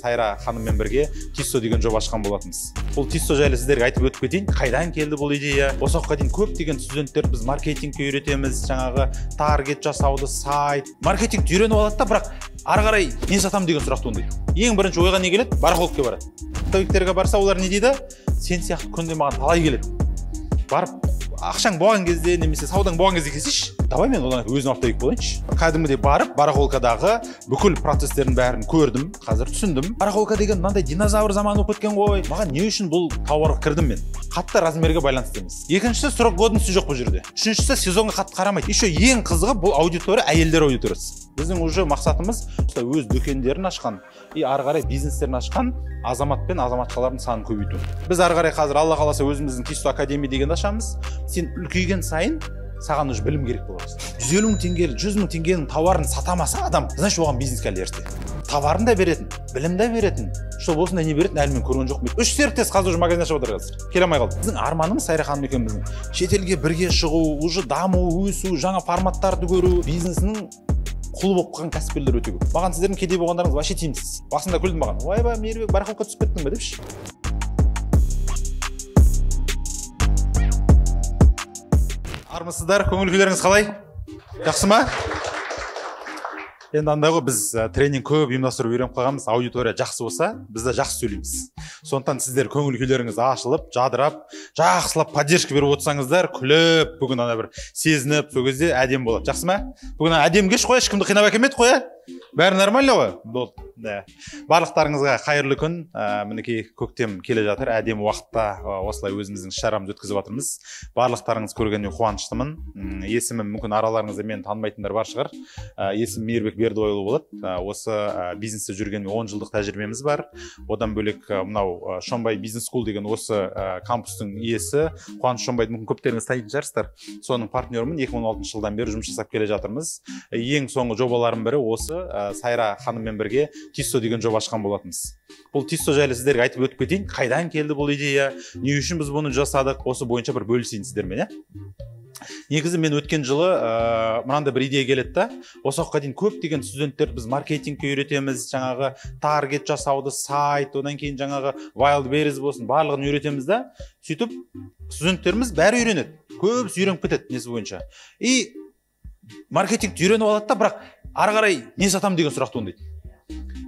Сайра ханыммен бірге Тиссо деген жоба ашқан болатынбыз. Бұл Тиссо жайлы сіздерге айтып өтіп кетейін. Қайдан келді бұл идея? Осы уақытқа дейін көптеген студенттер біз маркетингке үйретеміз, жаңағы таргет жасауды, сайт, маркетингті үйреніп алады да, бірақ ары қарай не сатам деген сұрақ туындайды. Ең бірінші ойға не келеді? Барахолкке барады. Оптовиктерге барса, олар не дейді? Сен сияқты күнде маған талай келеді. Барып ақшаң болған кезде, немесе саудаң болған кезде келсейші, давай мен одан өзім оптовик болайыншы. Кәдімгідей барып, барахолкадағы бүкіл процестердің бәрін көрдім, қазір түсіндім. Барахолка деген мынандай динозавр заманы болып кеткен ғой. Маған не үшін бұл тауарға кірдім мен? Қатты размерге байланысты емес. Екіншісі срок годности жоқ бұл жерде. Үшіншісі сезонға қатты қарамайды. Еще ең қызығы бұл аудитория әйелдер аудиториясы. Біздің уже мақсатымыз өз дүкендерін ашқан, ары қарай бизнестерін ашқан азамат пен азаматшалардың санын көбейту. Біз ары қарай қазір Алла қаласа өзіміздің Тиссо Академия дегенді ашамыз. Сен үлкейген сайын саған уже білім керек болады. 150 мың теңгелік, 100 мың теңгенің тауарын сатамаса адам, значит оған бизнеске әлі ерте. Товарын да беретін, білім де беретін. Что болсында не беретін, әлі мен көрген жоқпын. 3 серіктес қазір уже магазин ашып отыр қазір. Келе алмай қалды. Біздің арманымыз Сайра ханым екеуміздің шетелге бірге шығу, уже даму, өсу, жаңа форматтарды көру, бизнесінің құлы болып қалған кәсіпкерлер өте көп. Маған сіздердің кедей болғандарыңыз вообще тиімсіз. Басында күлдім маған. Ойбай, Мейірбек барахолкаға түсіп кеттің бе депші. Армысыздар, көңіл күйлеріңіз қалай? Жақсы ма? Енді андай ғой, біз тренинг көп ұйымдастырып үйреніп қалғанбыз, аудитория жақсы болса, біз де жақсы сөйлейміз. Сондықтан сіздер көңіл күйлеріңіз ашылып, жадырап, жақсылап поддержка беріп отырсаңыздар, күліп, бүгін ана бір сезініп, сол кезде әдем болады. Жақсы ма? Бүгін әдем кеш қой, ешкімді қинап әкелмеді қой. Бәрі нормально ғой? Болды. Барлықтарыңызға қайырлы күн. Мінекей көктем келе жатыр. Әдемі уақытта осылай өзіміздің шарамызды өткізіп жатырмыз. Барлықтарыңыз көргеніне қуаныштымын. Есімім мүмкін араларыңызда мені танымайтындар бар шығар. Есімім Мейірбек Бердіойұлы болады. Осы бизнесте жүргеніме 10 жылдық тәжірибеміз бар. Одан бөлек мынау Шонбай бизнес скул деген осы кампустың иесі Қуаныш Шонбайды мүмкін көптеріңіз танитын шығарсыздар. Соның партнерімін. 2016 жылдан бері жұмыс жасап келе жатырмыз. Ең соңғы жобалардың бірі осы Сайра ханыммен бірге Тиссо деген жоба ашқан болатынбыз. Бұл Тиссо жайлы сіздерге айтып өтіп кетейін. Қайдан келді бұл идея? Не үшін біз бұны жасадық? Осы бойынша бір бөлісейін сіздермен, Негізі мен өткен жылы мынандай бір идея келеді да. Осы уақытқа дейін көптеген студенттер біз маркетингке үйретеміз, жаңағы таргет жасауды, сайт, одан кейін жаңағы Wildberries болсын, барлығын үйретеміз да. Сөйтіп студенттеріміз бәрі үйренеді. Көбісі үйреніп кетеді несі бойынша. И маркетингті үйреніп алады да, бірақ ары қарай не сатам деген сұрақ туындайды.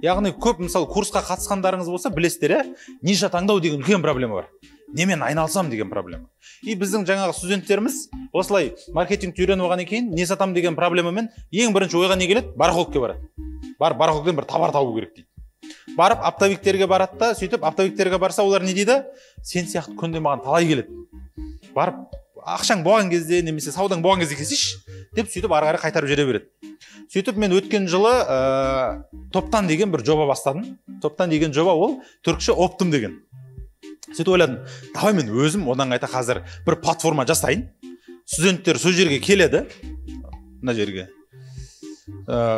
Яғни көп мысалы курсқа қатысқандарыңыз болса, білесіздер, ниша таңдау деген үлкен проблема бар. Немен айналысам деген проблема. И біздің жаңағы студенттеріміз осылай маркетингті үйреніп алғаннан кейін не сатам деген проблемамен ең бірінші ойға не келеді? Барахолкке барады. Барып барахолктен бір товар табу керек дейді. Барып оптовиктерге барады да, сөйтіп оптовиктерге барса, олар не дейді? Сен сияқты күнде маған талай келеді. Барып ақшаң болған кезде, немесе саудаң болған кезде келсейші, деп сөйтіп ары қарай қайтарып жібере береді. Сөйтіп мен өткен жылы топтан деген бір жоба бастадым. Топтан деген жоба ол түркше оптым деген. Сөйтіп ойладым, давай мен өзім одан қайта қазір бір платформа жасайын. Студенттер сол жерге келеді. Мына жерге.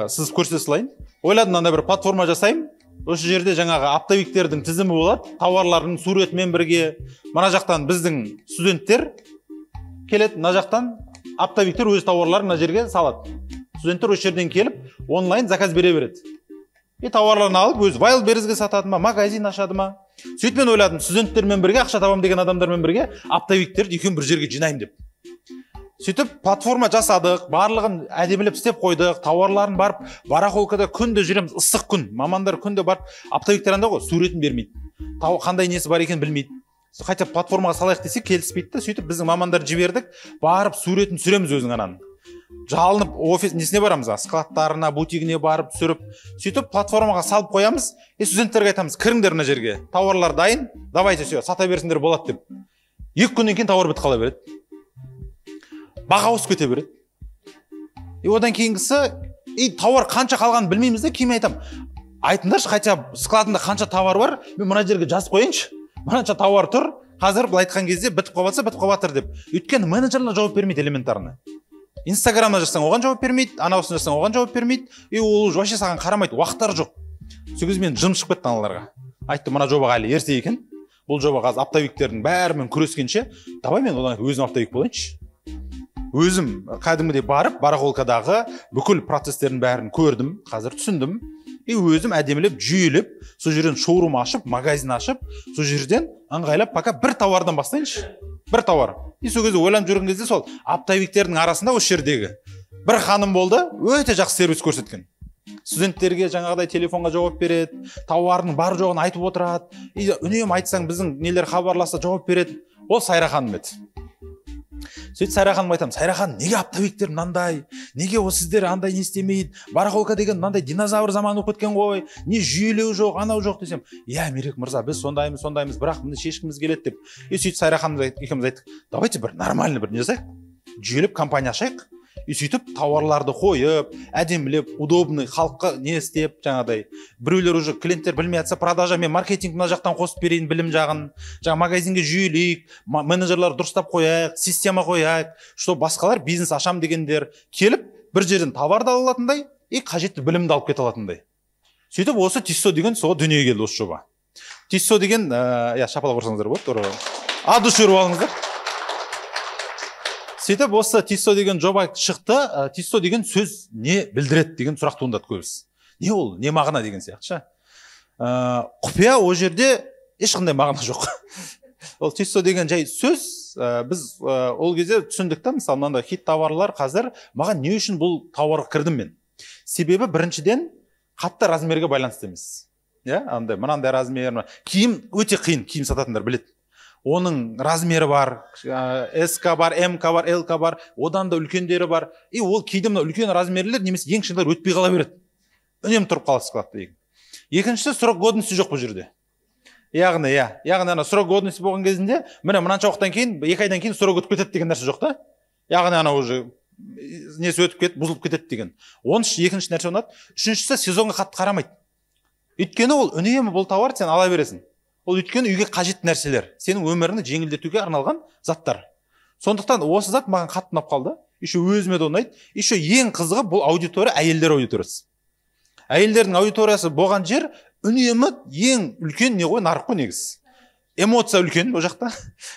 Сіз көрсете салайын. Ойладым, мынандай бір платформа жасайын. Осы жерде жаңағы оптовиктердің тізімі болады. Тауарлардың суретімен бірге. Мына жақтан біздің студенттер келеді, мына жақтан оптовиктер өз тауарларын мына жерге салады. Студенттер осы жерден келіп, онлайн заказ бере береді. И тауарларын алып, өз Wildberries'ге сатады ма, магазин ашады ма. Сөйтіп мен ойладым, студенттермен бірге, ақша табам деген адамдармен бірге оптовиктерді екеуін бір жерге жинаймын деп. Сөйтіп платформа жасадық, барлығын әдемілеп істеп қойдық, тауарларын барып, барахолкада күнде жүреміз, ыстық күн. Мамандар күнде барып, оптовиктер анда ғой, суретін бермейді. Қандай несі бар екен білмейді. Хотя платформаға салайық десе келіспейді. Сөйтіп біздің мамандар жібердік, барып суретін түсіреміз өзің ананың. Жалынып офис несіне барамыз, складтарына, бутигіне барып түсіріп, сөйтіп платформаға салып қоямыз. Студенттерге айтамыз, кіріңдер мына жерге, тауарлар дайын, давайте все, сата берсіңдер болады деп. 2 күннен кейін тауар бітіп қала береді. Баға өсіп кете береді. Одан кейінгісі, тауар қанша қалғанын білмейміз де, кейін айтам, айтыңдаршы, хотя складында қанша тауар бар, мен мына жерге жазып қойыншы. Мынанша тауар тұр, қазір бұл айтқан кезде бітіп қалатыр деп. Өйткені менеджерлер жауап бермейді элементарны. Инстаграмда жасаң оған жауап бермейді, анаусын жасаң оған жауап бермейді, и ол вообще саған қарамайды, уақыттары жоқ. Сол кезде мен жым шығып кетті аналарға. Айтты, мына жобаға әлі ерте екен. Бұл жоба қазір оптовиктердің бәрімен күрескенше, давай мен одан өзім оптовик болайыншы. Өзім кәдімгідей барып, барахолкадағы бүкіл процестердің бәрін көрдім, қазір түсіндім. И өзім әдемілеп, жүйелеп, сол жерден шоурум ашып, магазин ашып, сол жерден ыңғайлап, пока бір товардан бастайыншы. Бір товар. И сол кезде ойланып жүрген кезде сол оптовиктердің арасында осы жердегі бір ханым болды, өте жақсы сервис көрсеткен. Студенттерге жаңағыдай телефонға жауап береді, тауардың бар жоғын айтып отырады. И үнемі айтсаң біздің нелер хабарласа жауап береді. Ол Сайра ханым еді. Сөйтіп Сайра ханым айтамын, Сайра ханым, неге оптовиктер мынандай, неге осы сіздер андай не істемейді, барахолка деген мынандай динозавр заманы болып кеткен ғой, не жүйелеу жоқ, анау жоқ десем, иә Мерек мырза, біз сондаймыз, бірақ міне шешкіміз келеді деп. И сөйтіп Сайра ханым екеуміз айттық, давайте бір нормальный бір не жасайық, жүйелеп компания ашайық. И сөйтіп тауарларды қойып, әдемілеп, удобный, халыққа не істеп, жаңағыдай. Біреулер уже клиенттер білмей жатса, продажа мен маркетинг мына жақтан қосып берейін білім жағын. Жаңа магазинге жүйелейік, менеджерлар дұрыстап қояйық, система қояйық, что басқалар бизнес ашам дегендер келіп, бір жерден товарды ала алатындай, и қажетті білімді алып кете алатындай. Сөйтіп осы Тиссо деген соға дүниеге келді осы жоба. Тиссо деген, шапалақ ұрсаңыздар болады, от души ұрып алыңыздар. Сөйтіп осы Тиссо деген жоба шықты. Тиссо деген сөз не білдіреді деген сұрақ туындады көбісі. Не ол, не мағына деген сияқты. Құпия ол жерде ешқандай мағына жоқ. Ол Тиссо деген жай сөз, біз ол кезде түсіндік та, мысалы мынандай хит товарлар қазір, маған не үшін бұл тауарға кірдім мен? Себебі біріншіден қатты размерге байланысты емес. Мынандай размер, киім өте қиын, киім сататындар біледі. Оның размері бар, S-ка бар, M-ка бар, L-ка бар, одан да үлкендері бар. И ол кейде мына үлкен размерлер немесе ең кішкентайлар өтпей қала береді. Үнемі тұрып қалады. Екіншісі срок годности жоқ бұл жерде. Яғни срок годности болған кезінде, мынанша уақыттан кейін, 2 айдан кейін срок өтіп кетеді деген нәрсе жоқ та. Яғни уже несі өтіп кетіп, бұзылып кетеді деген. Екінші нәрсе ұнады. Үшіншісі сезонға қатты қарамайды. Өйткені ол үнемі бұл товар сен ала бересің. Ол өйткені үйге қажетті нәрселер, сенің өміріңді жеңілдетуге арналған заттар. Сондықтан осы зат маған қатты ұнап қалды. Еще өзіме де ұнайды. Еще ең қызығы бұл аудитория әйелдер аудиториясы. Әйелдердің аудиториясы болған жер үнемі ең үлкен не ғой, нарық қой негізі. Эмоция үлкен ол жақта.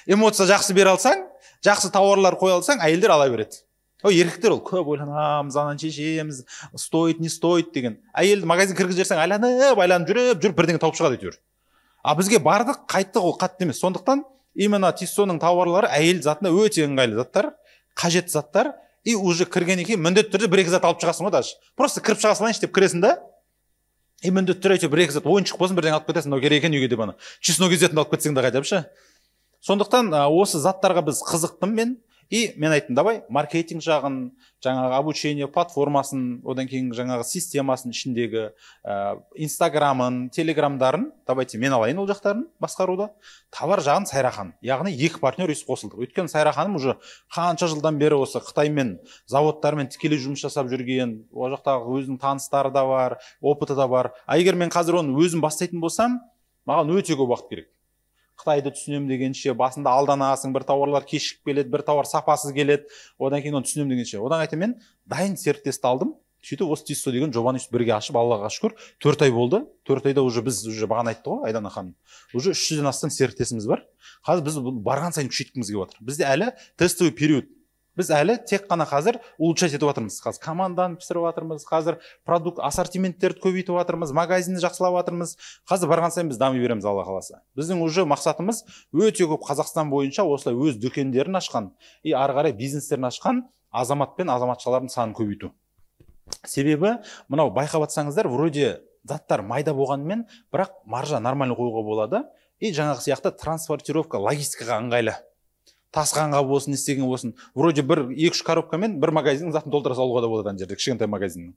Эмоция жақсы бере алсаң, жақсы тауарлар қоя алсаң, әйелдер ала береді. Еркектер ол көп ойланамыз, анан шешеміз, стоит, не стоит деген. Әйелді магазин кіргізіп жіберсең, айланып жүріп, бірдеңе тауып шығады әйтеуір. Бізге бардық, қайттық, ол қатты емес. Сондықтан именно Тиссоның тауарлары әйел затына өте ыңғайлы заттар, қажет заттар. И уже кіргеннен кейін міндетті түрде бір-екі зат алып шығасың ғой даже. Просто кіріп шыға салайыншы деп кіресің да. И міндетті түрде бір-екі зат ойыншық болсын, бірдеңе алып кетесің, мынау керек екен үйге деп ана. Чеснок езетін алып кетсең де қайтапшы. Сондықтан осы заттарға біз қызықтым мен. И мен айттым, давай маркетинг жағын, жаңағы обучение платформасын, одан кейін жаңағы системасын ішіндегі инстаграмын, телеграмдарын, давайте мен алайын ол жақтарын басқаруда. Товар жағын Сайра ханым, яғни 2 партнер өйстіп қосылдық. Өйткені Сайра ханым уже қанша жылдан бері осы Қытаймен заводтармен тікелей жұмыс жасап жүрген, ол жақтағы өзінің таныстары да бар, опыты да бар. Егер мен қазір оны өзім бастайтын болсам, маған өте көп уақыт керек. Қытайды түсінем дегенше, басында алданасың, бір тауарлар кешігіп келеді, бір тауар сапасыз келеді, одан кейін оны түсінем дегенше. Одан айтам мен дайын серіктесті алдым. Сөйтіп осы Тиссо деген жобаны бірге ашып, Аллаға шүкір, 4 ай болды. 4 айда уже біз бағана айтты ғой, Айдана ханым. Уже 300-ден астам серіктесіміз бар. Қазір біз барған сайын күшейткіміз келіп жатыр. Бізде әлі тестовый период. Біз әлі тек қана қазір улучшать етіп жатырмыз. Қазір команданы пісіріп жатырмыз, қазір продукт ассортименттерді көбейтіп жатырмыз, магазинді жақсылап жатырмыз. Қазір барған сайын біз дами береміз, Алла қаласа. Біздің уже мақсатымыз өте көп Қазақстан бойынша осылай өз дүкендерін ашқан и ары қарай бизнестерін ашқан азамат пен азаматшалардың санын көбейту. Себебі мынау байқап жатсаңыздар, вроде заттар майда болғанымен, бірақ маржа нормально қоюға болады. И жаңағы сияқты транспортировка, логистикаға ыңғайлы. Тасқанға болсын, істеген болсын. Вроде 1-2 коробкамен бір магазиннің затын толтыра салуға да болады ана жерде, кішкентай магазиннің.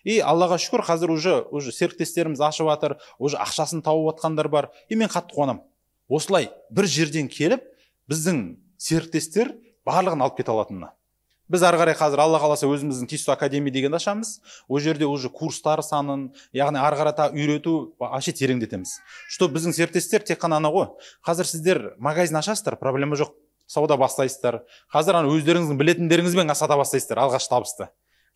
И Аллаға шүкір, қазір уже серіктестеріміз ашып жатыр, уже ақшасын тауып жатқандар бар. И мен қатты қуанам. Осылай бір жерден келіп, біздің серіктестер барлығын алып кете алатынына. Біз ары қарай қазір Алла қаласа өзіміздің Тиссо Академия деген ашамыз. Ол жерде уже курстар санын, яғни ары қарата үйрету аше тереңдетеміз. Что біздің серіктестер тек қана ана ғой. Қазір сіздер магазин ашасыздар, проблема жоқ. Сауда бастайсыздар. Қазір өздеріңіздің білетіндеріңізбен сата бастайсыздар, алғаш табысты.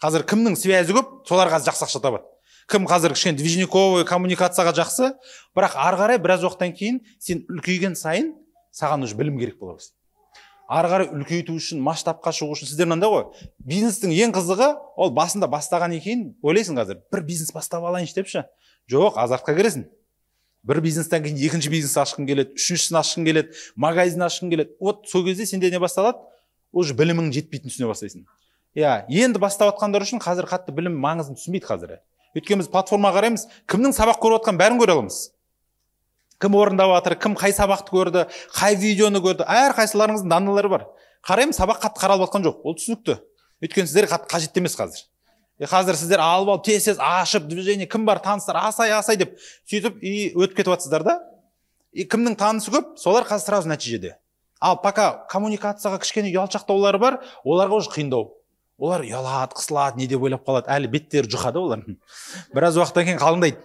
Қазір кімнің связі көп, солар қазір жақсы ақша табады. Кім қазір кішкене движниковый коммуникацияға жақсы, бірақ ары қарай біраз уақыттан кейін сен үлкейген сайын саған уже білім керек бола бастайды. ары қарай үлкейту үшін, масштабқа шығу үшін сіздер мынандай ғой. Бизнестің ең қызығы ол басында бастағаннан кейін ойлайсың қазір бір бизнес бастап алайыншы депші. Жоқ, азартқа кіресің. Бір бизнестен кейін екінші бизнес ашқың келеді, үшіншісін ашқың келеді, магазин ашқың келеді. Вот сол кезде сенде не басталады? Уже білімің жетпейтін түсіне бастайсың. Иә, енді бастап жатқандар үшін қазір қатты білім маңызын түсінбейді қазір. Өйткені біз платформаға қараймыз, кімнің сабақ көріп жатқанын бәрін көре аламыз. Кім орындап жатыр, кім қай сабақты көрді, қай видеоны көрді, әрқайсыларыңыздың данныйлары бар. Қараймын, сабақ қатты қаралып жатқан жоқ. Ол түсінікті. Өйткені сіздерге қатты қажет емес қазір. Қазір сіздер алып тез ашып, движение, кім бар, таныстар, асай деп сөйтіп өтіп кетіп жатсыздар да. Кімнің танысы көп, солар қазір сразу нәтижеде. Ал пока коммуникацияға кішкене ұялшақтаулары бар, оларға уже қиындау. Олар ұялады, қысылады, не деп ойлап қалады, әлі беттері жұқады олар. Біраз уақыттан кейін қалыңдайды.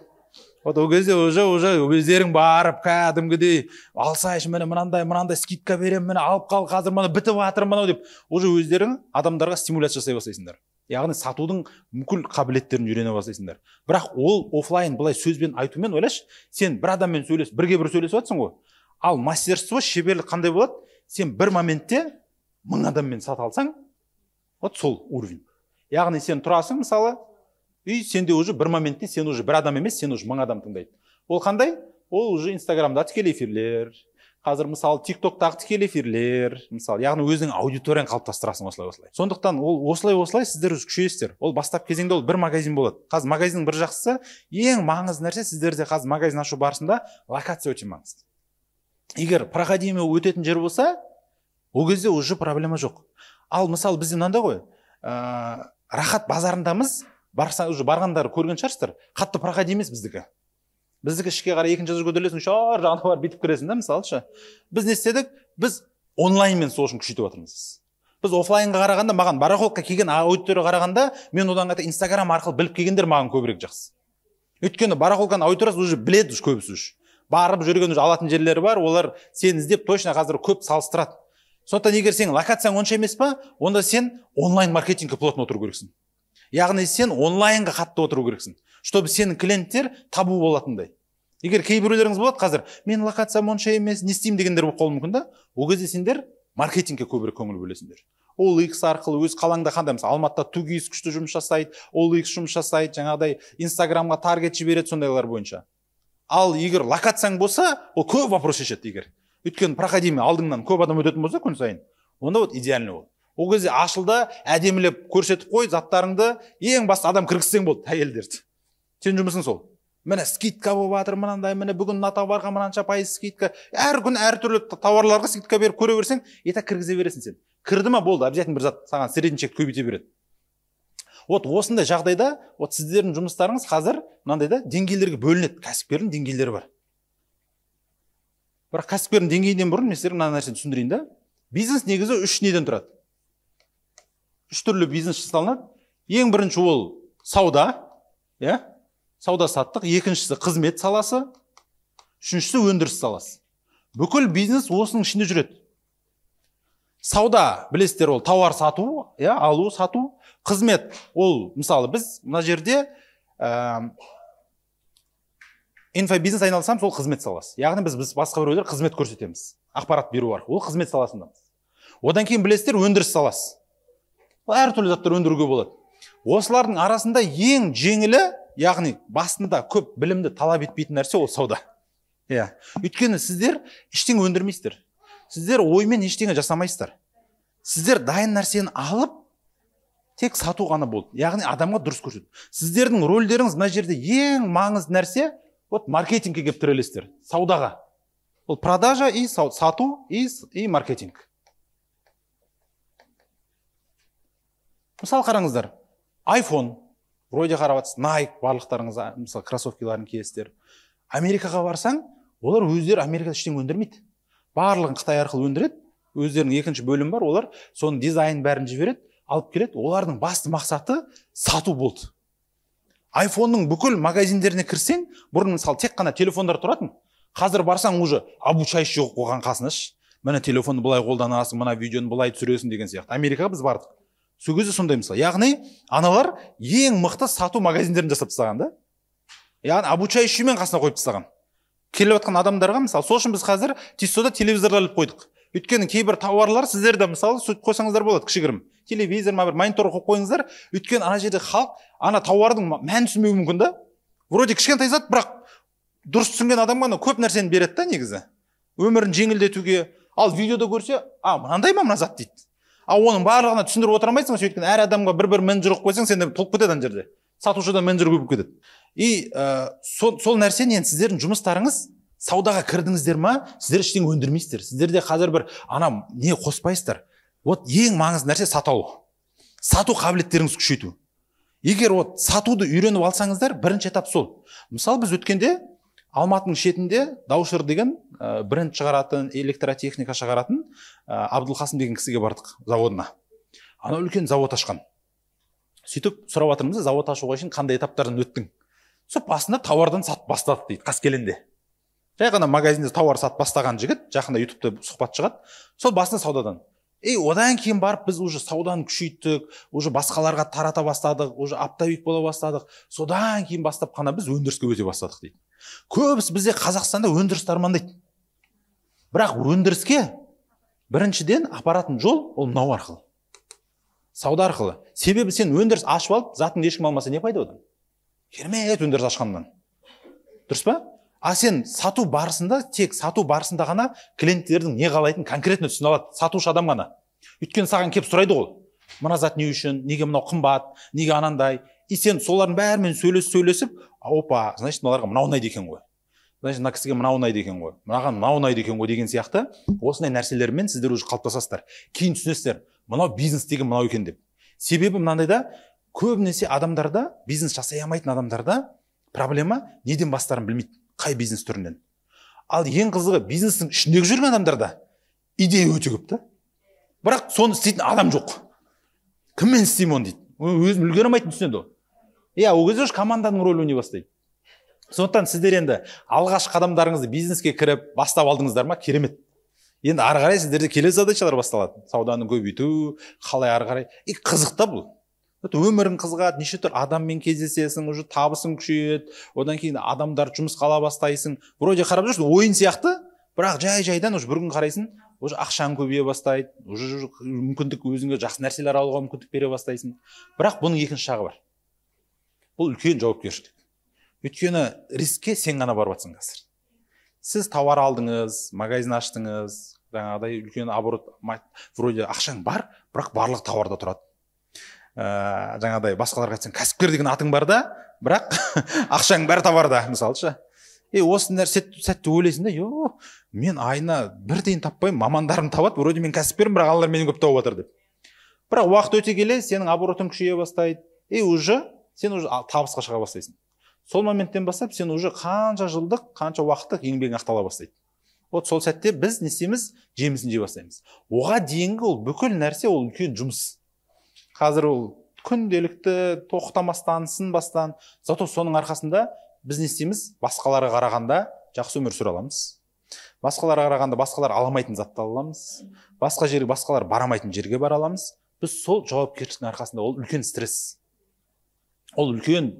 Вот ол кезде уже өздерің барып, кәдімгідей алсайшы, міне мынандай скидка берем, міне алып қал, қазір мына бітіп жатыр мынау деп, уже өздерің адамдарға стимуляция жасай бастайсыңдар. Яғни сатудың мүмкін қабілеттерін үйрене бастайсыңдар. Бірақ ол офлайн былай сөзбен айтумен ойлашы, сен бір адаммен бірге сөйлесіп жатсың ғой. Ал мастерство, шеберлік қандай болады? Сен бір моментте 1000 адаммен сата алсаң, вот сол уровень. Яғни сен тұрасың, мысалы, сенде уже бір моментте сен уже бір адам емес, сен уже 1000 адам тыңдайды. Ол қандай? Ол уже Инстаграмда тікелей эфирлер, қазір мысалы TikTok-тағы тікелей эфирлер, мысалы, яғни өзің аудиторияны қалыптастырасың осылай. Сондықтан ол осылай сіздер күшейесіздер. Ол бастап кезеңде ол бір магазин болады. Қазір магазиннің бір жақсысы, ең маңызды нәрсе сіздерде қазір магазин ашу барысында локация өте маңызды. Егер проходимый өтетін жер болса, ол кезде уже проблема жоқ. Ал мысалы бізде мынандай ғой, рахат базарындамыз, уже барғандар көрген шығарсыздар, қатты проходи емес біздікі. Біздікі ішке қарай екінші жазу көтерілесің, жағына барып битіп кіресің да, мысалшы. Біз не істедік? Біз онлайнмен сол үшін күшейтіп отырмыз. Біз офлайнға қарағанда, маған барахолкқа келген аудитория қарағанда, мен одан қайта Инстаграм арқылы біліп келгендер маған көбірек жақсы. Өйткені барахолканың аудиториясы уже біледі көбісі үш. Барып жүрген алатын жерлері бар, олар сені іздеп точно қазір көп салыстырады. Сондықтан егер сен локацияң онша емес па, онда сен онлайн маркетингке плотно отыру керексің. Яғни сен онлайнға қатты отыру керексің, чтобы сенің клиенттер табу болатындай. Егер кейбіреулеріңіз болады қазір, мен локациям онша емес, не істеймін дегендер болып қалуы мүмкін да, ол кезде сендер маркетингке көбірек көңіл бөлесіңдер. OLX арқылы өз қалаңда қандай, мысалы Алматыда Тугис күшті жұмыс жасайды, OLX жұмыс жасайды, жаңағыдай Инстаграмға таргет жібереді, сондайлар бойынша. Ал егер локацияң болса, ол көп вопрос шешеді егер. Өйткені проходимый алдыңнан көп адам өтетін болса күн сайын, онда вот идеальный ол. Ол кезде ашылда әдемілеп көрсетіп қой, заттарыңды ең басты адам кіргізсең болды, әйелдерді. Сен жұмысың сол. Міне скидка болып жатыр, мынандай, міне бүгін мына товарға мынанша пайыз скидка. Әр күн әртүрлі товарларға скидка беріп көре берсең, ета кіргізе бересің сен. Кірді ма болды, обязательно бір зат саған средний чек көбейте береді. Вот осындай жағдайда, вот сіздердің жұмыстарыңыз қазір мынандайда деңгейлерге бөлінеді. Кәсіпкердің деңгейлері бар. Бірақ кәсіпкердің деңгейінен бұрын мен сіздерге мына нәрсені түсіндірейін да. Бизнес негізі 3 неден тұрады. 3 түрлі бизнес жасалынады. Ең бірінші ол сауда, сауда саттық, екіншісі қызмет саласы, үшіншісі өндіріс саласы. Бүкіл бизнес осының ішінде жүреді. Сауда, білесіздер, ол тауар сату, алу, сату. Қызмет, ол мысалы біз мына жерде инфобизнес айналысам, сол қызмет саласы. Яғни біз басқа біреулер қызмет көрсетеміз. Ақпарат беру арқылы, ол қызмет саласындамыз. Одан кейін білесіздер, өндіріс саласы. Әртүрлі заттар өндіруге болады. Осылардың арасында ең жеңілі, яғни басында көп білімді талап етпейтін нәрсе ол сауда. Өйткені сіздер ештеңе өндірмейсіздер. Сіздер оймен ештеңе жасамайсыздар. Сіздер дайын нәрсені алып, тек сату ғана болды. Яғни адамға дұрыс көрсету. Сіздердің рөлдеріңіз мына жерде ең маңызды нәрсе, вот маркетингке келіп тірелесіздер, саудаға. Ол продажа и сату и маркетинг. Мысалы қараңыздар, iPhone, вроде қараватсыз, Nike барлықтарыңыз, мысалы кроссовкиларын киесіздер. Америкаға барсаң, олар өздері Америкада ештеңе өндірмейді. Барлығын Қытай арқылы өндіреді, өздерінің екінші бөлім бар, олар соның дизайн бәрін жібереді, алып келеді. Олардың басты мақсаты сату болды. iPhone-ның бүкіл магазиндеріне кірсең, бұрын мысалы тек қана телефондар тұратын. Қазір барсаң уже обучающий жоқ қойған қасыныш. Міне телефонды былай қолданасың, мына видеоны былай түсіресің деген сияқты. Америкаға біз бардық. Сол кезде сондай мысалы. Яғни аналар ең мықты сату магазиндерін жасап тастаған да. Яғни обучающиймен қасына қойып тастаған. Келіп жатқан адамдарға мысалы, сол үшін біз қазір Тиссода телевизорлар іліп қойдық. Өйткені кейбір тауарлар сіздерді мысалы сөйтіп қойсаңыздар болады, кішігірім телевизор ма бір монитор қойып қойыңыздар. Өйткені ана жерде халық ана тауардың мәнін түсінбеуі мүмкін да. Вроде кішкентай зат, бірақ дұрыс түсінген адам ғана көп нәрсені береді да негізі. Өмірін жеңілдетуге. Ал видеода көрсе, мынандай ма мына зат дейді. Оның барлығына түсіндіріп отыра алмайсың, өйткені әр адамға бір менеджер қойып қойсаң, сенде толып кетеді ана жерде. Сатушыдан менеджер көп кетеді. И сол нәрсені енді сіздердің жұмыстарыңыз, саудаға кірдіңіздер ма, сіздер ештеңе өндірмейсіздер. Сіздерде қазір бір не қоспайсыздар. Вот ең маңызды нәрсе сату. Сату қабілеттеріңізді күшейту. Егер сатуды үйреніп алсаңыздар, бірінші этап сол. Мысалы біз өткенде Алматының шетінде Даушыр деген бренд шығаратын, электротехника шығаратын Абдылқасым деген кісіге бардық заводына. Ана үлкен завод ашқан. Сөйтіп сұрап жатырмыз, завод ашуға үшін қандай этаптардан өттің? Сол басында тауардан сатып бастады дейді, Қаскелеңде. Жай ғана магазинде тауар сатып бастаған жігіт, жақында ютубта сұхбат шығады. Сол басында саудадан. Одан кейін барып біз уже сауданы күшейттік, уже басқаларға тарата бастадық, уже оптовик бола бастадық. Содан кейін бастап қана біз өндіріске өте бастадық дейді. Көбісі бізде Қазақстанда өндіріс армандайды. Бірақ өндіріске біріншіден апаратын жол ол мынау арқылы. Сауда арқылы. Себебі сен өндіріс ашып алып, затыңды ешкім алмаса не пайда одан? Керемет өндіріс ашқаннан. Дұрыс па? Сен сату барысында, тек сату барысында ғана клиенттердің не қалайтын конкретно түсіне алады, сатушы адам ғана. Өйткені саған келіп сұрайды ғой. Мына зат не үшін, неге мынау қымбат, неге анандай. И сен солардың бәрімен сөйлесіп, опа, значит, мыналарға мынау ұнайды екен ғой. Значит, мына кісіге мынау ұнайды екен ғой. Мынаған мынау ұнайды екен ғой деген сияқты осындай нәрселермен сіздер уже қалыптасасыздар. Кейін түсінесіздер, мынау бизнес деген мынау екен деп. Себебі мынандайда көбінесе адамдарда, бизнес жасай алмайтын адамдарда проблема неден бастарын білмейді, қай бизнес түрінен. Ал ең қызығы бизнестің ішіндегі жүрген адамдарда идея өте көп та. Бірақ соны істейтін адам жоқ. Кіммен істеймін оны дейді. Өзім үлгере алмайтын түсінеді. Ол кезде уже команданың рөлі ойнай бастайды. Сондықтан сіздер енді алғашқы қадамдарыңызды бизнеске кіріп бастап алдыңыздар ма? Керемет. Енді ары қарай сіздерде келесі задачалар басталады. Сауданы көбейту, қалай ары қарай. Қызық та бұл. Өмірің қызығады, неше түрлі адаммен кездесесің, уже табысың күшейеді, одан кейін адамдар жұмыс қала бастайсың. Вроде қарап жүрсің, ойын сияқты, бірақ жай-жайдан уже бір күн қарайсың, уже ақшаң көбейе бастайды, уже мүмкіндік өзіңе жақсы нәрселер алуға мүмкіндік бере бастайсың. Бірақ бұның екінші жағы бар. Бұл үлкен жауапкершілік. Өйткені рискке сен ғана барып жатсың қазір. Сіз тауар алдыңыз, магазин аштыңыз, жаңағыдай үлкен оборот, вроде ақшаң бар, бірақ барлық тауарда тұрады. Жаңағыдай басқаларға айтсаң, кәсіпкер деген атың бар да, бірақ ақшаң бәрі товарда, мысалшы. Осы сәтті ойлайсың да, мен айына бір тиын таппаймын, мамандарым табады, вроде мен кәсіпкерім, бірақ алар менен көп тауып жатыр деп. Бірақ уақыт өте келе сенің оборотың күшейе бастайды, сен уже табысқа шыға бастайсың. Сол моменттен бастап сен уже қанша жылдық, қанша уақыттық еңбегің ақтала бастайды. Сол сәтте біз не істейміз? Жемісін жей бастаймыз. Оға дейінгі ол бүкіл нәрсе ол үлкен жұмыс. Қазір ол күнделікті тоқтамастан, сынбастан, зато соның арқасында біз не істейміз? Басқаларға қарағанда жақсы өмір сүре аламыз. Басқаларға қарағанда басқалар аламайтын затты аламыз. Басқа жерге басқалар барамайтын жерге бара аламыз. Біз сол жауапкершіліктің арқасында ол үлкен стресс. Ол үлкен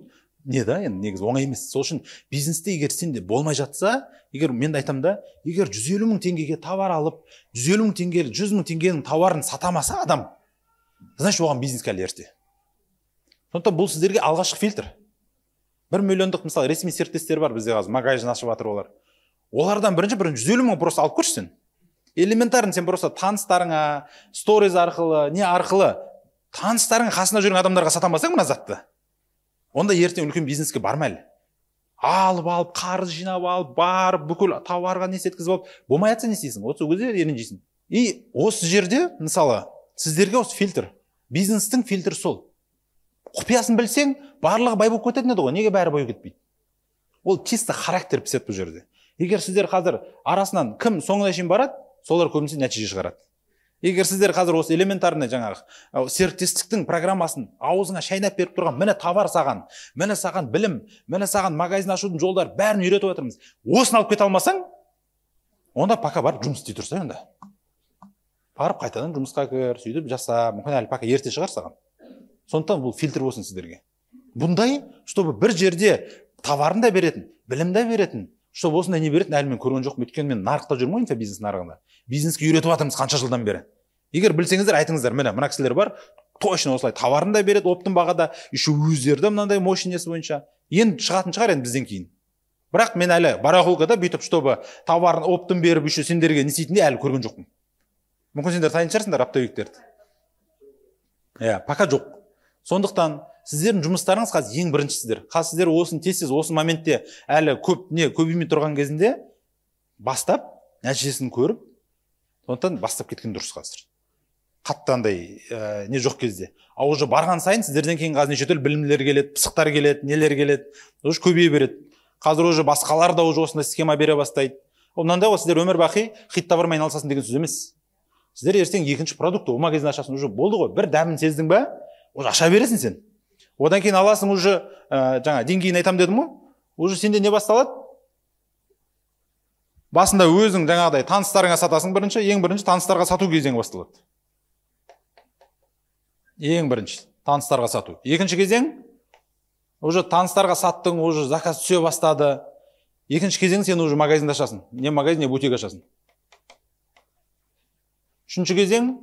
не да, енді негізі оңай емес. Сол үшін бизнесте егер сенде болмай жатса, егер мен айтам да, егер 150 мың теңгеге товар алып, 150 мың теңге, 100 мың теңгенің товарын сатамаса адам, значит оған бизнеске әлі ерте. Сондықтан бұл сіздерге алғашқы фильтр. 1 миллиондық мысалы ресми серіктестер бар бізде қазір, магазин ашып жатыр олар. Олардан бірінші 150 мың просто алып көрші сен. Элементарно сен просто таныстарыңа, сториз арқылы, не арқылы таныстарың қасында жүрген адамдарға сатамасаң мына затты, онда ертең үлкен бизнеске барма әлі. Алып, қарыз жинап алып, барып, бүкіл тауарға не сеткізіп алып, болмай жатса не істейсің? Осы кезде ренжисің. И осы жерде, мысалы, сіздерге осы фильтр, бизнестің фильтрі сол. Құпиясын білсең, барлығы бай болып кететін еді ғой, неге бәрі бай кетпейді? Ол чисто характер піседі бұл жерде. Егер сіздер қазір арасынан кім соңына шейін барады, солар көбінесе нәтиже шығарады. Егер сіздер қазір осы элементарный жаңағы серіктестіктің программасын аузыңа шайнап беріп тұрған, міне товар саған, міне саған білім, міне саған магазин ашудың жолдары бәрін үйретіп отырмыз. Осыны алып кете алмасаң, онда пока барып жұмыс істей тұрсай онда. Барып қайтадан жұмысқа кір, сөйтіп жаса, мүмкін әлі пока ерте шығар саған. Сондықтан бұл фильтр болсын сіздерге. Бұндай, чтобы бір жерде товарын да беретін, білім да беретін, чтобы осындай не беретін әлі мен көрген жоқпын. Өйткені мен нарықта жүрмін ғой, инфобизнес нарығында. Бизнеске үйретіп жатырмыз қанша жылдан бері. Егер білсеңіздер, айтыңыздар, мына кісілер бар, точно осылай товарын да береді, оптын бағада, еще өздері де мынандай мощностьесі бойынша. Енді шығатын шығар енді бізден кейін. Бірақ мен әлі барахолкада бүйтіп, чтобы товарын оптын беріп, еще сендерге не істейтінді әлі көрген жоқпын. Мүмкін сендер тайын шығарсыңдар оптовиктерді. Пока жоқ. Сондықтан сіздердің жұмыстарыңыз қазір ең біріншісіздер. Қазір сіздер осын тез осы моментте әлі көбеймей тұрған кезінде бастап, нәтижесін көріп, сондықтан бастап кеткен дұрыс қазір. Қаттандай не жоқ кезде. А уже барған сайын сіздерден кейін қазір неше түрлі білімдер келеді, пысықтар келеді, нелер келеді, уже көбейе береді. Қазір уже басқалар да уже осындай схема бере бастайды. Мынандай ғой, сіздер өмір бақи хит товармен айналысасың деген сөз емес. Сіздер ертең екінші продукт, ол магазин ашасың, уже болды ғой. Бір дәмін сездің ба, уже аша бересің сен. Одан кейін аласың уже жаңа деңгейін айтам дедім ғой. Уже сенде не басталады? Басында өзің жаңағыдай таныстарыңа сатасың бірінші, ең бірінші таныстарға сату кезеңі басталады. Ең бірінші таныстарға сату. Екінші кезең уже таныстарға саттың, уже заказ түсе бастады. Екінші кезең сен уже магазин ашасың. Не магазин, не бутик ашасың. Үшінші кезең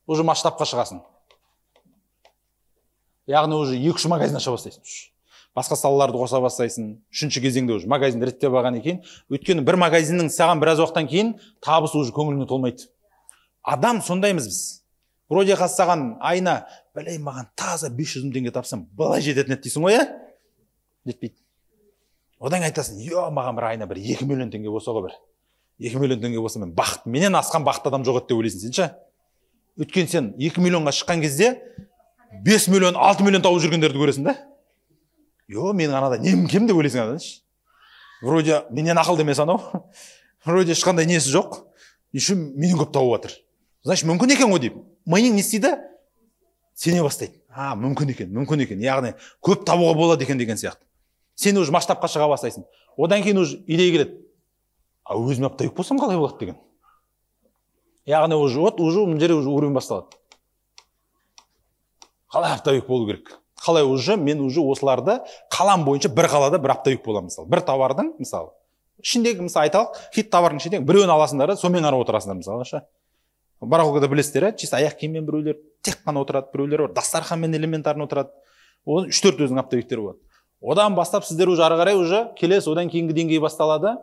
уже масштабқа шығасың. Яғни уже 2-3 магазин аша бастайсың. Басқа салаларды қоса бастайсың. Үшінші кезеңде уже магазин реттеп алған екен. Өйткені бір магазиннің саған біраз уақыттан кейін табысы уже көңіліне толмайды. Адам сондаймыз біз. Вроде қазір айна, бәлей маған таза 500 мың теңге тапсам, былай жететін еді дейсің ғой, жетпейді. Одан айтасың, маған бір айна бір 2 миллион теңге болса ғой бір. 2 миллион теңге болса мен бақыт, менен асқан бақыт адам жоқ еді деп ойлайсың сен ше. Өткен сен 2 миллионға шыққан кезде 5 миллион, 6 миллион тауып жүргендерді көресің да? Менің анада нем кем деп ойлайсың анадан ше. Вроде менен ақылды емес анау. Вроде ешқандай несі жоқ. Еще менен көп тауып жатыр. Значит, мүмкін екен ғой деп. Миың не істейді? Сене бастайды. Мүмкін екен. Яғни көп табуға болады екен деген сияқты. Сен уже масштабқа шыға бастайсың. Одан кейін уже идея келеді. Өзіме оптовик болсам қалай болады деген. Яғни уже мына жерде уже уровень басталады. Қалай оптовик болу керек? Қалай мен осыларды қалам бойынша бір қалада бір оптовик боламын мысалы. Бір товардың мысалы. Ішіндегі мысалы айталық, хит товардың ішінде біреуін аласыңдар да, сонымен қарап отырасыңдар мысалы ше. Барахолкада білесіздер, чисто аяқ киіммен біреулер тек қана отырады, біреулер бар, дастарханмен элементарно отырады. 3-4 өзінің оптовиктері болады. Одан бастап сіздер уже ары қарай уже келесі, одан кейінгі деңгей басталады.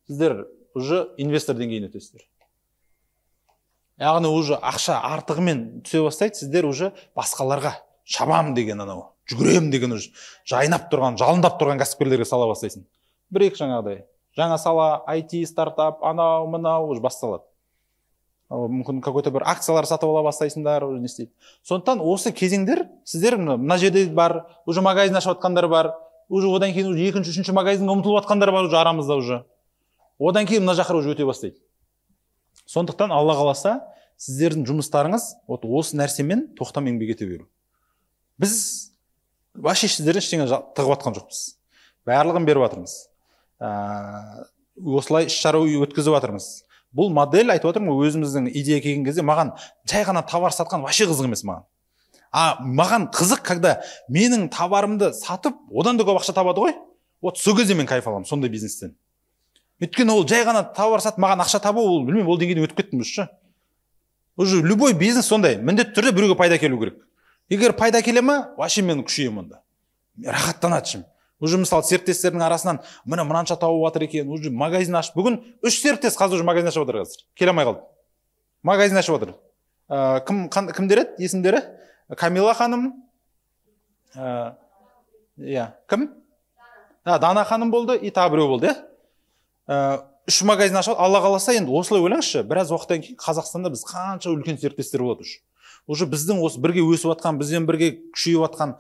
Сіздер уже инвестор деңгейіне өтесіздер. Яғни уже ақша артығымен түсе бастайды, сіздер уже басқаларға шабам деген анау, жүгірем деген уже жайнап тұрған, жалындап тұрған кәсіпкерлерге сала бастайсың. Бір-екі жаңағыдай. Жаңа сала, IT, стартап, анау, мынау уже басталады. Мүмкін какой-то бір акциялар сатып ала бастайсыңдар, не істейді. Сондықтан осы кезеңдер сіздер мына жерде бар, уже магазин ашып жатқандар бар, уже одан кейін уже екінші, үшінші магазинге ұмтылып жатқандар бар уже арамызда уже. Одан кейін мына жаққа уже өте бастайды. Сондықтан Алла қаласа сіздердің жұмыстарыңыз осы нәрсемен тоқтам еңбек ете беру. Біз вообще сіздерден ештеңе тығып жатқан жоқпыз. Барлығын беріп жатырмыз. Осылай іс-шара өткізіп жатырмыз. Бұл модель айтып отырмын, өзіміздің идея келген кезде маған жай ғана товар сатқан вообще қызық емес маған. Маған қызық, когда менің товарымды сатып, одан да көп ақша табады ғой. Сол кезде мен кайф аламын сондай бизнестен. Өйткені ол жай ғана товар сатып маған ақша табу, ол білмеймін, ол деңгейден өтіп кеттім уже. Уже любой бизнес сондай, міндетті түрде біреуге пайда келу керек. Егер пайда келе ма, вообще мен күшейемін онда. Рахаттанатшым. Уже мысалы серіктестердің арасынан мынанша тауып жатыр екен, уже магазин ашып. Бүгін 3 серіктес қазір уже магазин ашып жатыр қазір. Келе алмай қалды. Магазин ашып жатыр. Кімдер еді? Есімдері? Камила ханым. Кім? Дана ханым болды, и тағы біреу болды, 3 магазин ашып, Алла қаласа енді осылай ойлаңызшы, біраз уақыттан кейін Қазақстанда біз қанша үлкен серіктестер болады уже біздің осы бірге өсіп жатқан, бізбен бірге күшейіп жатқан,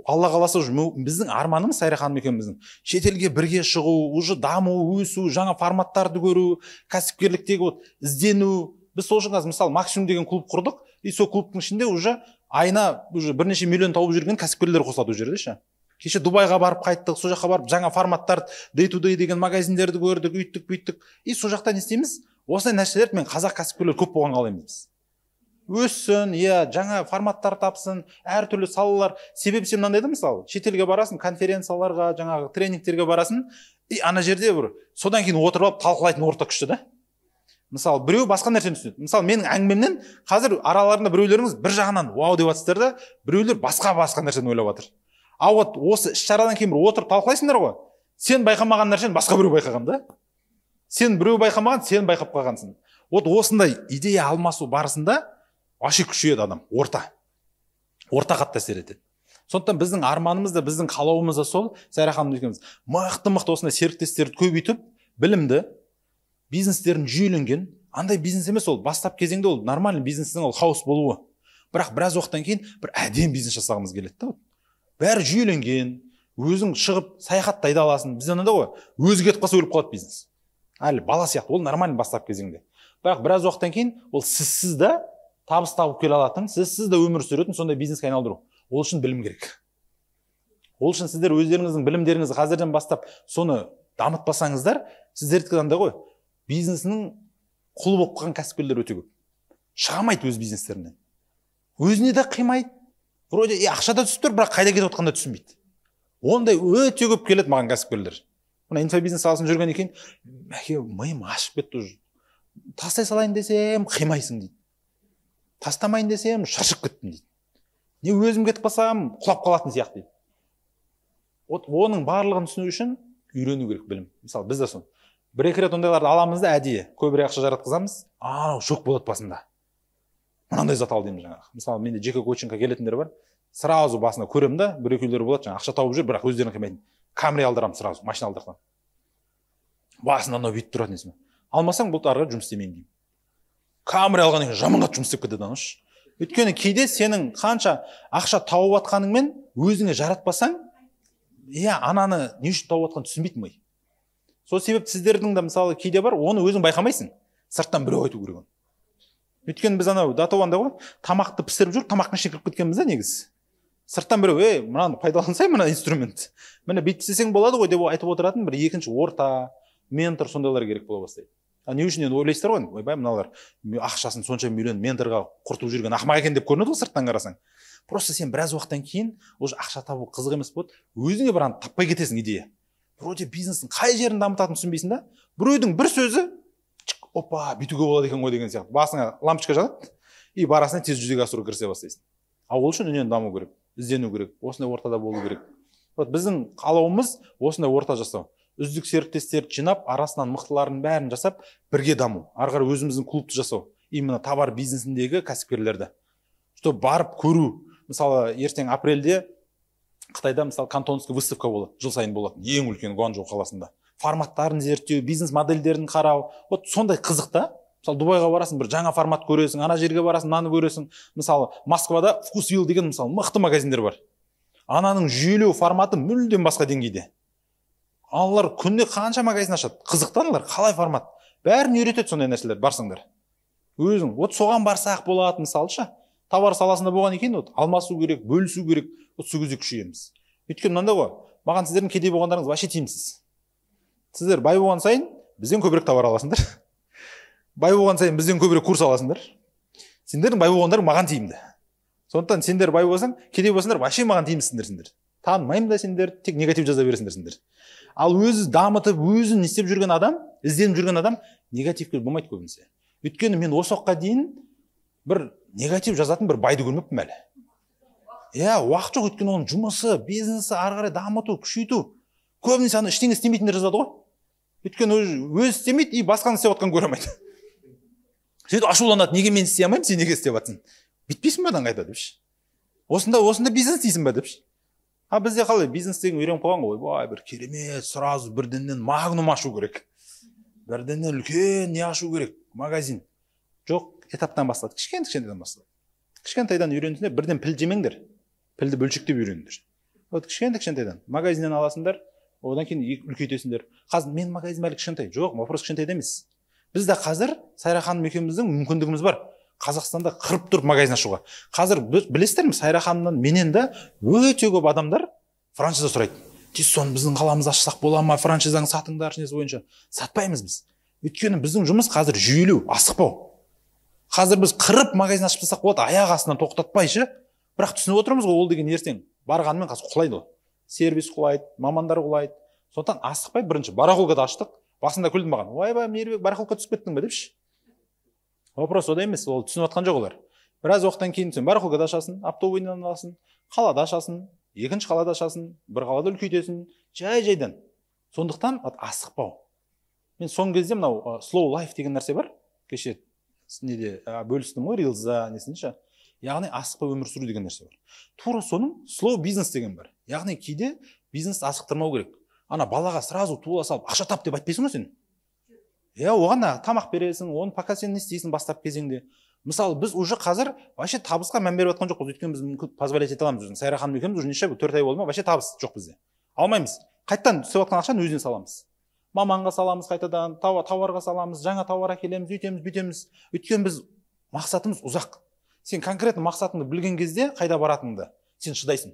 Алла қаласа біздің арманымыз Сайра ханым екеуміздің шетелге бірге шығу, уже даму, өсу, жаңа форматтарды көру, кәсіпкерліктегі іздену. Біз сол үшін мысалы Максимум деген клуб құрдық, и сол клубтың ішінде уже айына уже бірнеше миллион тауып жүрген кәсіпкерлер қосылады ол жерде ше. Кеше Дубайға барып қайттық, сол жаққа барып жаңа форматтар day to day деген магазиндерді көрдік, үйттік, бүйттік. И сол жақта не істейміз? Осындай нәрселерді мен қазақ кәсіпкерлер көп болған қалаймыз. Өссін, жаңа форматтар тапсын, әртүрлі салалар. Себебі сен мынандай да мысалы, шетелге барасың, конференцияларға, жаңағы тренингтерге барасың, ана жерде бір содан кейін отырып алып талқылайтын орта күшті да. Мысалы біреу басқа нәрсені түсінеді. Мысалы менің әңгімемнен қазір араларында біреулеріңіз бір жағынан вау деп жатсыздар да, біреулер басқа нәрсені ойлап жатыр. А вот осы іс-шарадан кейін бір отырып талқылайсыңдар ғой. Сен байқамаған нәрсені басқа біреу байқаған да. Сен біреу байқамаған, сен байқап қалғансың. Вот осындай идея алмасу барысында вообще күшейеді адам, орта қатты әсер етеді. Сондықтан біздің арманымыз да, біздің қалауымыз да сол, Сайра ханым екеуміз мықты осындай серіктестерді көбейтіп, білімді, бизнестерін жүйеленген, андай бизнес емес, ол бастап кезеңде ол нормальный бизнестің ол хаос болуы. Бірақ біраз уақыттан кейін бір әдемі бизнес жасағымыз келеді да. Бәрі жүйеленген, өзің шығып саяхаттай да аласың. Бізде анада ғой, өзі кетіп қалса өліп қалады бизнес. Әлі бала сияқты, ол нормальный бастап кезеңде. Бірақ біраз уақыттан кейін ол сізсіз да табыс тауып келе алатын, сізсіз да өмір сүретін сондай бизнеске айналдыру. Ол үшін білім керек. Ол үшін сіздер өздеріңіздің білімдеріңізді қазірден бастап соны дамытпасаңыздар, сіздердікі андай ғой, бизнесінің құлы болып қалған кәсіпкерлер өте көп. Шыға алмайды өз бизнестерінен. Өзіне де қимайды. Вроде ақша да түсіп тұр, бірақ қайда кетіп отқанда түсінбейді. Ондай өте көп келеді маған кәсіпкерлер. Мына инфобизнес саласында жүргеннен кейін, мәке, миым ашып кетті уже. Тастай салайын десем, қимайсың дейді. Тастамайын десем, шаршып кеттім дейді. Не өзім кетіп қалсам, құлап қалатын сияқты дейді. Оның барлығын түсіну үшін үйрену керек білім. Мысалы, біз де сон. Бір-екі рет ондайларды аламыз да әдейі, көбірек ақша жаратқызамыз, шок болады басында. Мынандай зат ал дейміз жаңағы. Мысалы, менде жеке коучингқа келетіндер бар. Сразу басында көремін да, бір-екеулер болады, жаңағы ақша тауып жүр, бірақ өздерін қимайтын. Камри алдырамын сразу, машина алдыртам. Басында анау бүйтіп тұратын есіме. Алмасаң бұл ары жұмыс істемеймін деймін. Камри алғаннан кейін жаман қатты жұмыс істеп кетеді аныш. Өйткені кейде сенің қанша ақша тауып атқаныңмен өзіңе жаратпасаң, ананы не үшін тауып атқанын түсінбейді ми. Сол себепті сіздердің де мысалы кейде бар, оны өзің байқамайсың. Сырттан біреу айту керек. Өйткені біз анау датованда ғой, тамақты пісіріп жүр, тамақтың ішіне кіріп кеткенбіз да негізі. Сырттан біреу, мынаны пайдалансай, мына инструмент. Міне бүйтіп істесең болады ғой деп айтып отыратын бір екінші орта, ментор сондайлар керек бола бастайды. Не үшін енді ойлайсыздар ғой, ойбай мыналар ақшасын сонша миллион менторға құртып жүрген ақымақ екен деп көрінеді ғой сырттан қарасаң. Просто сен біраз уақыттан кейін уже ақша табу қызық емес болады, өзіңе бір таппай кетесің идея. Вроде бизнестің қай жерін дамытатынын түсінбейсің да, біреудің бір сөзі, опа, бүйтуге болады екен ғой деген сияқты. Басыңа лампочка жанады, и барасына тез жүзеге асыруға кірісе бастайсың. Ал ол үшін үнемі даму керек, іздену керек, осындай ортада болу керек. Вот біздің қалауымыз осындай орта жасау. Үздік серіктестерді жинап, арасынан мықтылардың бәрін жасап, бірге даму. Ары қарай өзіміздің клубты жасау. Именно товар бизнесіндегі кәсіпкерлерді. Что барып көру. Мысалы, ертең апрельде Қытайда мысалы кантонский выставка болады, жыл сайын болады, ең үлкен Гуанчжоу қаласында. Форматтарын зерттеу, бизнес модельдерін қарау. Вот сондай қызық та. Мысалы, Дубайға барасың, бір жаңа формат көресің, ана жерге барасың, мынаны көресің. Мысалы, Москвада Вкусвилл деген мысалы мықты магазиндер бар. Ананың жүйелеу форматы мүлдем басқа деңгейде. Алар күнде қанша магазин ашады? Қызықтанылар, қалай формат? Бәрін үйретеді сондай нәрселер, барсаңдар. Өзің, вот соған барсақ болады мысалшы. Товар саласында болған екен, алмасу керек, бөлісу керек, сол кезде күшейеміз. Өйткені мынандай ғой, маған сіздердің кедей болғандарыңыз вообще тиімсіз. Сіздер бай болған сайын бізден көбірек товар аласыңдар. Бай болған сайын бізден көбірек курс аласыңдар. Сендердің бай болғандарың маған тиімді. Сондықтан сендер бай болсаң, кедей болсаңдар, вообще маған тиімсіздер сендер. Танымаймын да сендер, тек негатив жаза бересіңдер сендер. Ал өзі дамытып, өзін істеп жүрген адам, ізденіп жүрген адам негативке болмайды көбінесе. Өйткені мен осы уақытқа дейін бір негатив жазатын бір байды көрмеппін әлі. Уақыт жоқ, өйткені оның жұмысы, бизнесі ары қарай дамыту, күшейту. Көбінесе аны ештеңе істемейтіндер жазады ғой. Өйткені өзі істемейді, и басқаны істеп отқан көре алмайды. Сөйтіп ашуланады, неге мен істей алмаймын, сен неге істеп жатсың? Бітпейсің бе қайта депші. Осында бизнес дейсің бе депші. Бізде қалай бизнес деген үйреніп қалған ғой, бай бір керемет, сразу бірденнен магнум ашу керек. Бірденнен үлкен не ашу керек, магазин. Жоқ, этаптан бастады, кішкентайдан бастады. Кішкентайдан үйренсіңдер, бірден піл жемеңдер. Пілді бөлшектеп үйреніңдер. Вот кішкентайдан магазиннен аласыңдар, одан кейін үлкейтесіңдер. Қазір мен магазин әлі кішкентай. Жоқ, вопрос кішкентайда емес. Бізде қазір Сайра ханым екеуміздің мүмкіндігіміз бар. Қазақстанда қырып тұрып магазин ашуға. Қазір білесіздер ме, Сайра ханымнан менен де өте көп адамдар франшиза сұрайды. Тез соны біздің қаламыз ашсақ бола ма, франшизаны сатыңдар несі бойынша. Сатпаймыз біз. Өйткені біздің жұмыс қазір жүйелеу, асықпау. Қазір біз қырып магазин ашып тастақ болады, аяқ астынан тоқтатпайшы. Бірақ түсініп отырмыз ғой, ол деген ертең барғанымен қазір құлайды ғой. Сервис құлайды, мамандар құлайды, Сондықтан асықпай бірінші барахолкада аштық. Басында күлді маған. Ойбай, Мейірбек, барахолка түсіп кеттің бе депші. Вопрос ода емес, ол түсініп жатқан жоқ олар. Біраз уақыттан кейін сен барахолкада ашасың, автобойынан аласың, қалада ашасың, екінші қалада ашасың, бір қалада үлкейтесің, жай-жайдан. Сондықтан асықпау. Мен соңғы кезде мынау slow life деген нәрсе бар. Кеше неде бөлістім ғой, рилза несінші. Яғни асықпай өмір сүру деген нәрсе бар. Тура соның slow бизнес деген бар. Яғни кейде бизнесті асықтырмау керек. Ана балаға сразу тула салып ақша тап деп айтпайсың ғой сен. Оған тамақ бересің, оны пока сен не істейсің бастап кезеңде. Мысалы, біз уже қазір вообще табысқа мән беріп жатқан жоқпыз. Өйткені біз мүмкін позволять ете аламыз. Сайра ханым екеуміз уже неше 4 ай болды ма, вообще табыс жоқ бізде. Алмаймыз. Қайттан түсіп жатқан ақшаны өзіне саламыз. Маманға саламыз, қайтадан тауарға саламыз, жаңа тауар әкелеміз, үйтеміз, бүйтеміз. Өйткені біз мақсатымыз ұзақ. Сен конкретно мақсатыңды білген кезде қайда баратыныңды сен шыдайсың.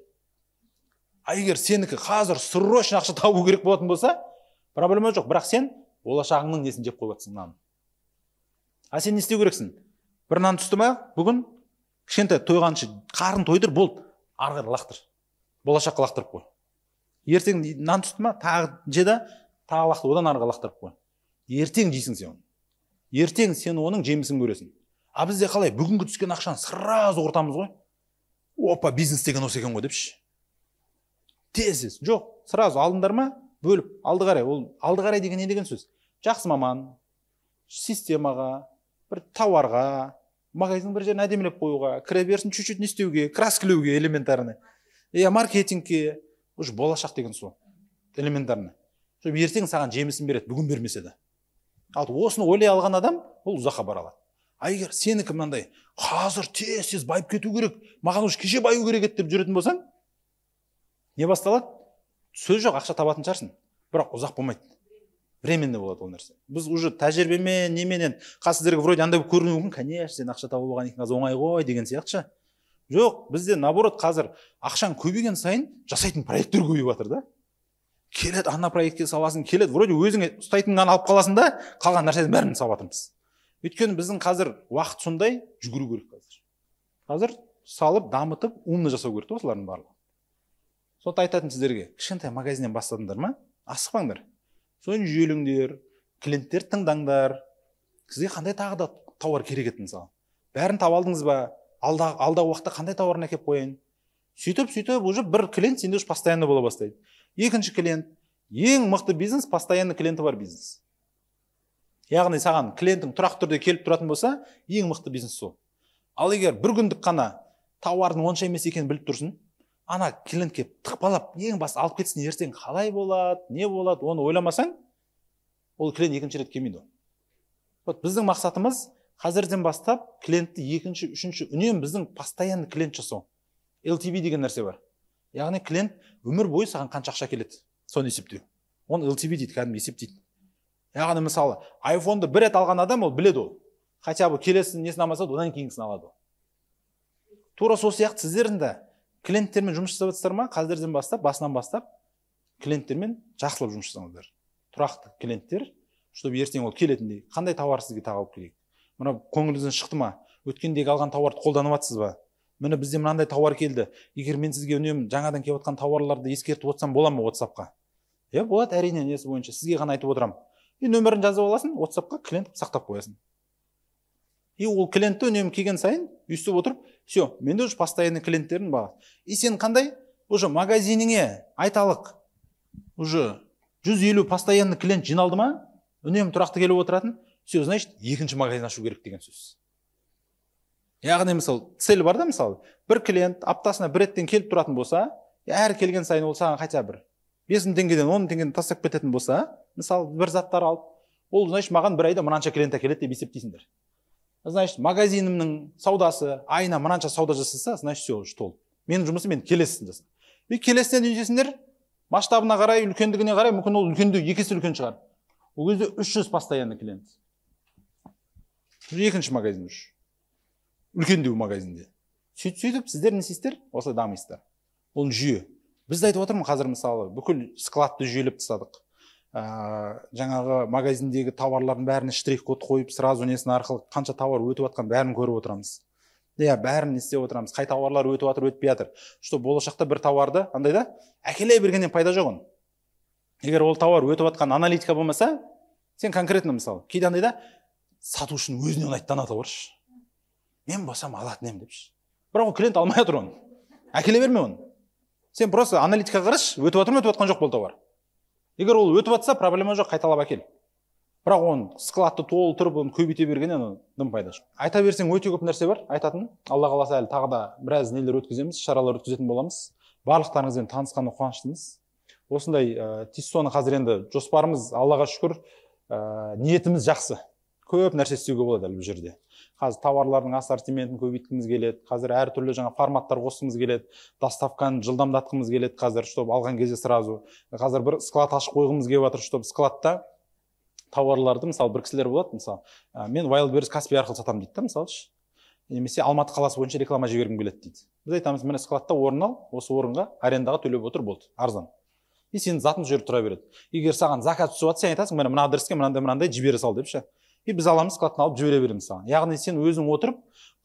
Егер сенікі қазір срочно ақша табу керек болатын болса, проблема жоқ. Бірақ сен болашағыңның несін жеп қойып жатсың нанын. Сен не істеу керексің? Бір нан түсті ма, бүгін кішкентай тойғаншы қарын тойдыр, болды, ары қарай лақтыр. Болашаққа лақтырып қой. Ертең нан түсті ма, тағы жеді, тағы лақтыр, одан арыға лақтырып қой. Ертең жейсің сен оны. Ертең сен оның жемісін көресің. Бізде қалай бүгінгі түскен ақшаны сразу ортамыз ғой. Опа, бизнес деген осы екен ғой депші. Тез. Жоқ, сразу алдыңдар ма, бөліп, алды қарай. Ол алды қарай деген не деген сөз? Жақсы маман, системаға, бір тауарға, магазин бір жерін әдемілеп қоюға, кіре берсін чуть-чуть не істеуге, краскілеуге элементарны. Маркетингке, уже болашақ деген сол. Элементарны. Щоб ертең саған жемісін береді, бүгін бермесе де. Ал осыны ойлай алған адам, ол ұзаққа бара алады. Егер сенікі мынандай, қазір тез байып кету керек, маған уже кеше баю керек еді деп жүретін болсаң, не басталады? Сөз жоқ, ақша табатын шығарсың, бірақ ұзақ болмайды. Временный болады ол нәрсе. Біз уже тәжірибемен, неменен, сіздерге вроде андай көрінуі мүмкін, конечно, сен ақша табу болған екен, оңай ғой деген сияқтыша. Жоқ, бізде наоборот қазір ақшаң көбейген сайын жасайтын проекттер көбейіп жатыр да. Келеді, ана проектке саласың, келеді, вроде өзіңе ұстайтыннан алып қаласың да, қалған нәрседен бәрін салып жатырмыз. Өйткені біздің қазір уақыт сондай, жүгіру керек қазір. Қазір салып, дамытып, умны жасау керек осылардың барлығы. Сонда айтатын сіздерге, кішкентай магазиннен бастадыңдар ма? Асықпаңдар. Соны жүйеліңдер, клиенттер тыңдаңдар. Сізге қандай тағы да тауар керек еді мысалы. Бәрін таба алдыңыз ба? Алдағы уақытта қандай тауарын әкеп қояйын? Сөйтіп, уже бір клиент сенде уже постоянно бола бастайды. Екінші клиент, ең мықты бизнес, постоянно клиенті бар бизнес. Яғни саған клиентің тұрақты түрде келіп тұратын болса, ең мықты бизнес сол. Ал егер бір күндік қана тауардың онша емес екенін біліп тұрсың, ана клиентке тықпалап, ең басты алып кетсін, ертең қалай болады, не болады, оны ойламасаң, ол клиент екінші рет келмейді. Біздің мақсатымыз қазірден бастап клиентті екінші, үшінші, үнемі біздің постоянный клиент жасау. LTV деген нәрсе бар. Яғни клиент өмір бойы саған қанша ақша келеді, соны есептеу. Оны LTV дейді, кәдімгі есептейді. Яғни мысалы, iPhone-ды бір рет алған адам ол біледі ол. Хотя бы келесі несін алмаса, одан кейінгісін алады. Тура сол сияқты сіздердің де клиенттермен жұмыс жасап жатсыздар ма? Қазірден бастап, басынан бастап клиенттермен жақсылап жұмыс жасаңыздар. Тұрақты клиенттер, чтобы ертең ол келетіндей, қандай тауар сізге тағылып келейік. Мына көңіліңізден шықты ма? Өткендегі алған тауарды қолданып жатсыз ба? Міне бізде мынандай тауар келді. Егер мен сізге үнемі жаңадан келіп жатқан тауарларды ескертіп отырсам бола ма WhatsApp-қа? Болады, әрине, несі бойынша сізге ғана айтып отырамын. Нөмірін жазып аласың, WhatsApp-қа клиент сақтап қоясың. Ол клиентті үнемі келген сайын өйстіп отырып, все, менде уже постоянный клиенттердің баға. Сен қандай? Уже магазиніңе айталық, уже 150 постоянный клиент жиналды ма? Үнемі тұрақты келіп отыратын, все, значит, екінші магазин ашу керек деген сөз. Яғни мысалы, цель бар да, мысалы, бір клиент аптасына бір реттен келіп тұратын болса, әр келген сайын ол саған хотя бір 5.000 теңгеден 10.000 теңгеден тастап кететін болса, мысалы, бір заттар алып, ол, значит, маған бір айда мынанша клиент әкеледі деп есептейсіңдер. Значит, магазинімнің саудасы айына мынанша сауда жасаса, значит, все, уже толды. Менің жұмысым мен келесісін жасам. Келесінен үйдесіңдер, масштабына қарай, үлкендігіне қарай, мүмкін ол үлкендігі екесі үлкен шығар. Ол кезде 300 постоянный клиент. Екінші магазин үш. Үлкендеу магазинде. Сөйтіп, сіздер не істейсіздер? Осылай дамайсыздар. Ол жүйе. Біз айтып отырмын қазір мысалы, бүкіл складты жүйелеп тастадық. Жаңағы магазиндегі тауарлардың бәріне штрих-код қойып, сразу несін арқылы қанша тауар өтіп жатқан бәрін көріп отырамыз. Бәрін істеп отырамыз. Қай тауарлар өтіп жатыр, өтпей жатыр. Что болашақта бір тауарды, андай да, әкеле бергеннен пайда жоқ оны. егер ол тауар өтіп жатқан аналитика болмаса, сен конкретно мысалы кейде андай да сатушының өзіне ұнайды ана тауаршы, мен болсам алатын едім депші, бірақ ол клиент алмай жатыр оны, әкеле берме оны. Сен просто аналитикаға қарашы, өтіп жатыр ма, өтіп жатқан жоқ бұл тауар. Егер ол өтіп жатса, проблема жоқ, қайталап әкел. Бірақ оны складты толтырып, оны көбейте бергеннен дым пайда жоқ. Айта берсең өте көп нәрсе бар айтатын. Алла қаласа әлі тағы да біраз нелер өткіземіз, шаралар өткізетін боламыз. Барлықтарыңызбен танысқанына қуаныштымыз. Осындай Тиссоны қазір енді жоспарымыз, Аллаға шүкір, ниетіміз жақсы. Көп нәрсе істеуге болады әлі бұл жерде. Қазір тауарлардың ассортиментін көбейткіміз келеді. Қазір әртүрлі жаңа форматтар қосқымыз келеді. Доставканы жылдамдатқымыз келеді қазір, чтобы алған кезде сразу. Қазір бір склад ашып қойғымыз келіп жатыр, чтобы складта тауарларды, мысалы, бір кісілер болады, мысалы, мен Wildberries Каспий арқылы сатамын дейді, мысалы, немесе Алматы қаласы бойынша реклама жібергім келеді дейді. Біз айтамыз, міне складта орын ал, осы орынға арендаға төлеп отыр, болды, арзан. И сенің затың жүріп тұра береді. Егер саған заказ түсіп жатса, сен айтасың, міне мына адреске мынандай жібере сал депші. И біз аламыз, складтан алып жібере береміз саған. Яғни сен өзің отырып,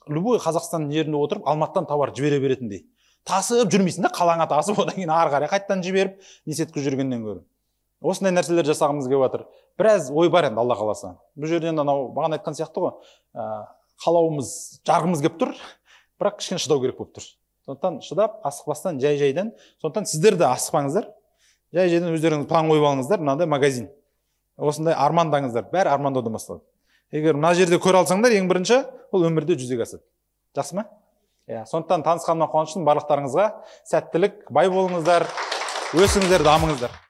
любой Қазақстан жерінде отырып, Алматыдан товар жібере беретіндей. Тасып жүрмейсің да, қалаңа тасып, одан кейін ары қарай қайттан жіберіп, несеткіз жүргеннен гөрі. Осындай нәрселер жасағымыз келіп жатыр. Біраз ой бар енді, Алла қаласа. Бұл жерден анау бағана айтқан сияқты ғой, қалауымыз, жарғымыз келіп тұр, бірақ кішкене шыдау керек болып тұр. Сондықтан шыдап, асықпастан, жай-жайдан, сондықтан сіздер де асықпаңыздар. Жай-жайдан өздеріңіз план қойып алыңыздар, мынандай магазин. Осындай армандаңыздар, бәрі армандаудан басталады. Егер мына жерде көре алсаңдар, ең бірінші, ол өмірде жүзеге асады. Жақсы ма? Сондықтан танысқаныма қуаныштымын, барлықтарыңызға сәттілік, бай болыңыздар, өсіңіздер, дамыңыздар.